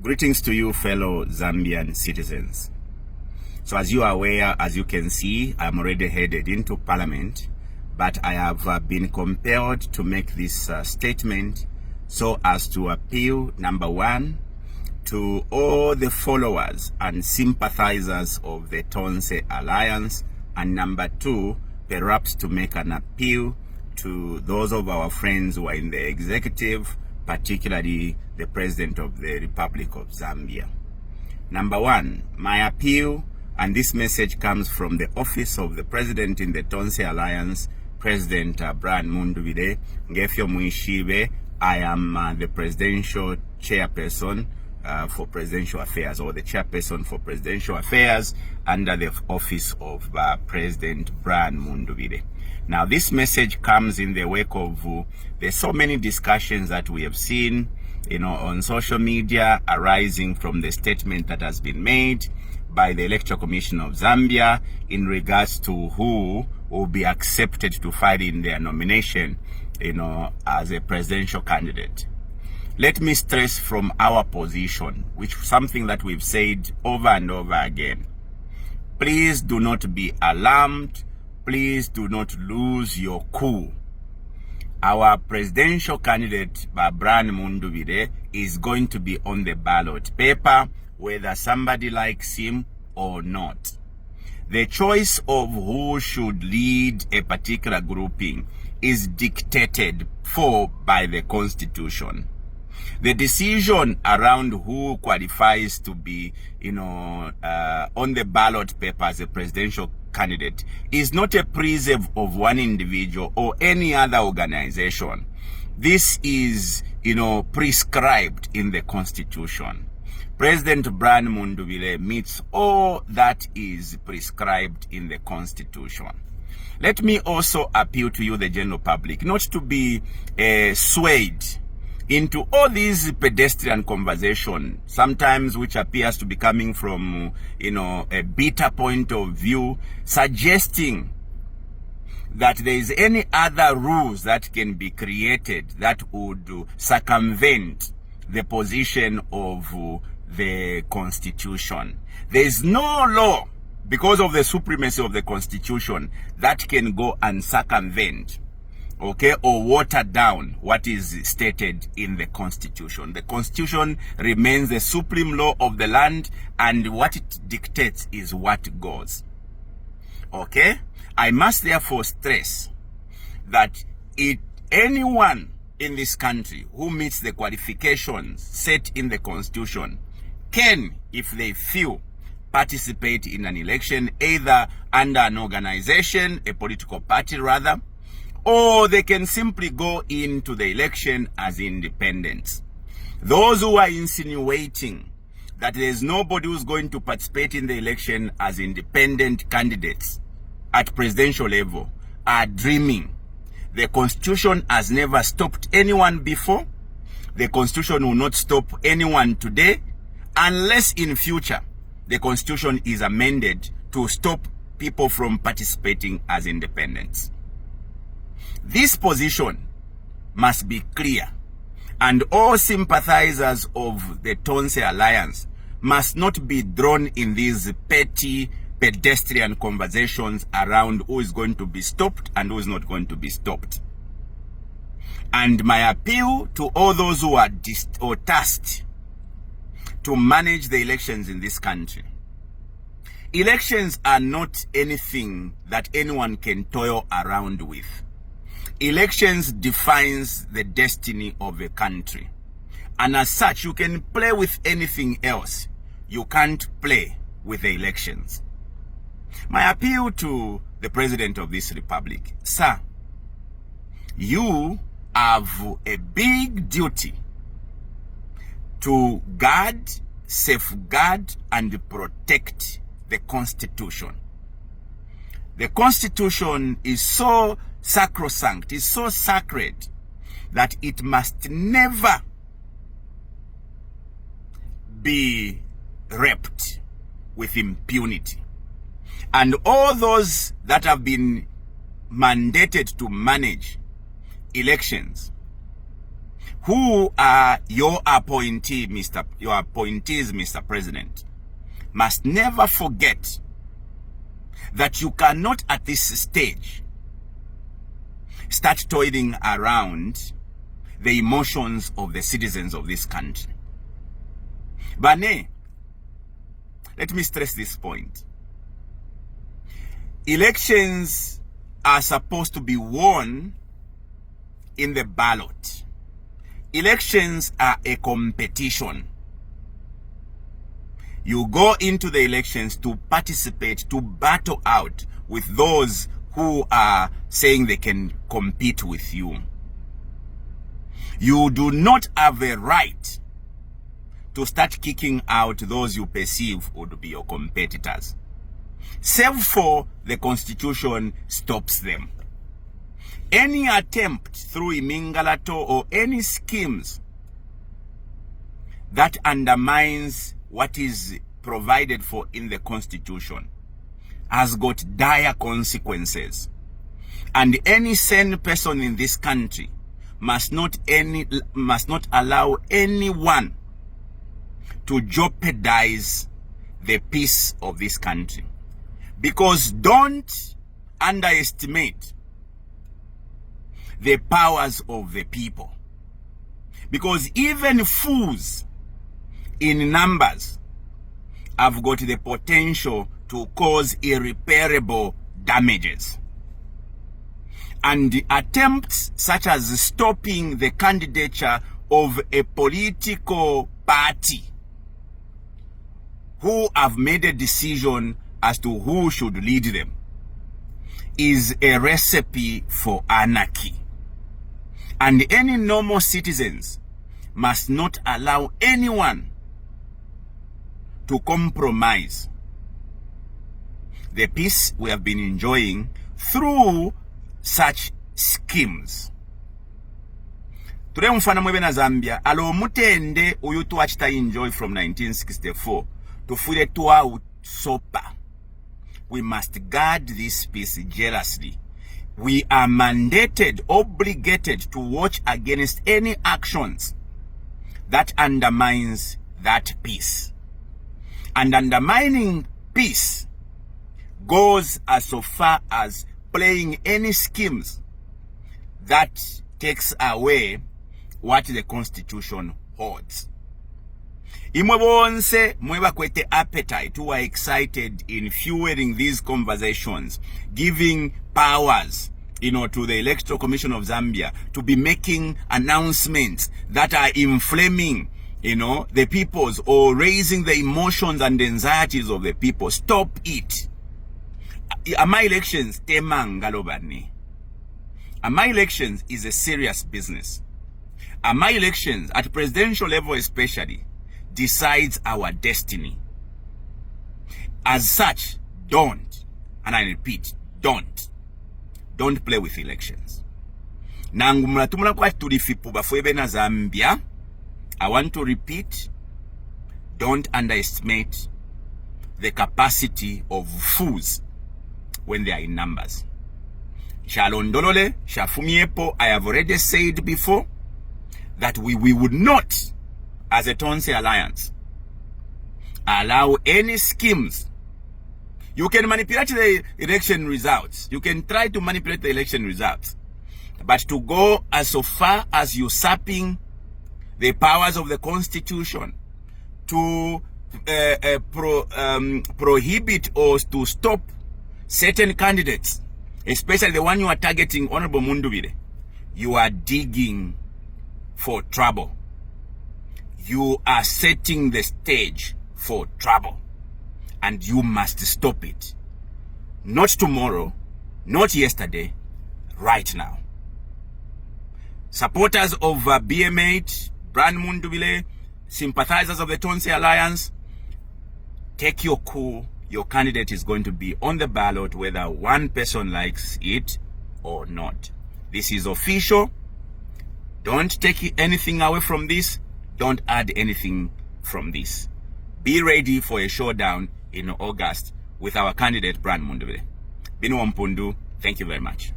Greetings to you, fellow Zambian citizens. So as you are aware, as you can see, I'm already headed into Parliament, but I have been compelled to make this statement so as to appeal, number one, to all the followers and sympathizers of the Tonse Alliance, and number two, perhaps to make an appeal to those of our friends who are in the executive, particularly the President of the Republic of Zambia. Number one, my appeal, and this message comes from the office of the President in the Tonse Alliance, President Brian Mundubile. Ngefyo Muishibe, I am the Presidential Chairperson for Presidential Affairs, or the Chairperson for Presidential Affairs under the office of President Brian Mundubile. Now, this message comes in the wake of there's so many discussions that we have seen, on social media arising from the statement that has been made by the Electoral Commission of Zambia in regards to who will be accepted to file in their nomination, as a presidential candidate. Let me stress from our position, which is something that we've said over and over again. Please do not be alarmed. Please do not lose your cool. Our presidential candidate, Brian Mundubile, is going to be on the ballot paper, whether somebody likes him or not. The choice of who should lead a particular grouping is dictated for by the Constitution. The decision around who qualifies to be, on the ballot paper as a presidential candidate is not a preserve of one individual or any other organization. This is, prescribed in the Constitution. President Brian Mundubile meets all that is prescribed in the Constitution. Let me also appeal to you, the general public, not to be swayed into all these pedestrian conversation, sometimes which appears to be coming from, a bitter point of view, suggesting that there is any other rules that can be created that would circumvent the position of the Constitution. There is no law, because of the supremacy of the Constitution, that can go and circumvent, or water down what is stated in the Constitution. The Constitution remains the supreme law of the land, and what it dictates is what goes. I must therefore stress that anyone in this country who meets the qualifications set in the Constitution can, if they feel, participate in an election, either under an organization, a political party rather, or they can simply go into the election as independents. Those who are insinuating that there is nobody who's going to participate in the election as independent candidates at presidential level are dreaming. The Constitution has never stopped anyone before. The Constitution will not stop anyone today, unless in future the Constitution is amended to stop people from participating as independents. This position must be clear, and all sympathizers of the Tonse Alliance must not be drawn in these petty pedestrian conversations around who is going to be stopped and who is not going to be stopped. And my appeal to all those who are tasked to manage the elections in this country: elections are not anything that anyone can toil around with. Elections defines the destiny of a country, and as such, you can play with anything else. You can't play with the elections. My appeal to the President of this Republic: sir, you have a big duty to guard, safeguard, and protect the Constitution. The Constitution is so sacrosanct, is so sacred, that it must never be raped with impunity. And all those that have been mandated to manage elections, who are your appointees, Mr. President, must never forget that you cannot at this stage start toiling around the emotions of the citizens of this country. Bane, let me stress this point. Elections are supposed to be won in the ballot. Elections are a competition. You go into the elections to participate, to battle out with those who are saying they can compete with you. You do not have a right to start kicking out those you perceive would be your competitors, save for the Constitution stops them. Any attempt through Imingalato or any schemes that undermines what is provided for in the Constitution has got dire consequences. And any sane person in this country must not allow anyone to jeopardize the peace of this country. Because don't underestimate the powers of the people. Because even fools in numbers have got the potential to cause irreparable damages. And attempts such as stopping the candidature of a political party who have made a decision as to who should lead them is a recipe for anarchy. And any normal citizens must not allow anyone to compromise the peace we have been enjoying through such schemes. Ture mfana mwebe na Zambia alo mutende uyu tuachita enjoy from 1964 tufure tuwa sopa. We must guard this peace jealously. We are mandated, obligated to watch against any actions that undermines that peace. And undermining peace goes as so far as playing any schemes that takes away what the Constitution holds. Imwe bonse mweba kwete appetite who are excited in fueling these conversations, giving powers, to the Electoral Commission of Zambia to be making announcements that are inflaming, the peoples or raising the emotions and anxieties of the people. Stop it. Ama elections temangalobani. Ama elections is a serious business. Ama elections at presidential level especially decides our destiny. As such, don't, and I repeat, don't play with elections. Nangumula tumula kwa tulifipu bafwebe na Zambia. I want to repeat, don't underestimate the capacity of fools when they are in numbers. Shalondolole, shafumiepo, I have already said before that we would not, as a Tonse Alliance, allow any schemes. You can manipulate the election results. You can try to manipulate the election results. But to go as so far as usurping the powers of the Constitution to prohibit or to stop certain candidates, especially the one you are targeting, Honorable Mundubile, you are digging for trouble. You are setting the stage for trouble. And you must stop it. Not tomorrow, not yesterday, right now. Supporters of BM8, Brian Mundubile, sympathizers of the Tonse Alliance, take your cool. Your candidate is going to be on the ballot whether one person likes it or not. This is official. Don't take anything away from this. Don't add anything from this. Be ready for a showdown in August with our candidate, Brian Mundubile. Binwell Mpundu, thank you very much.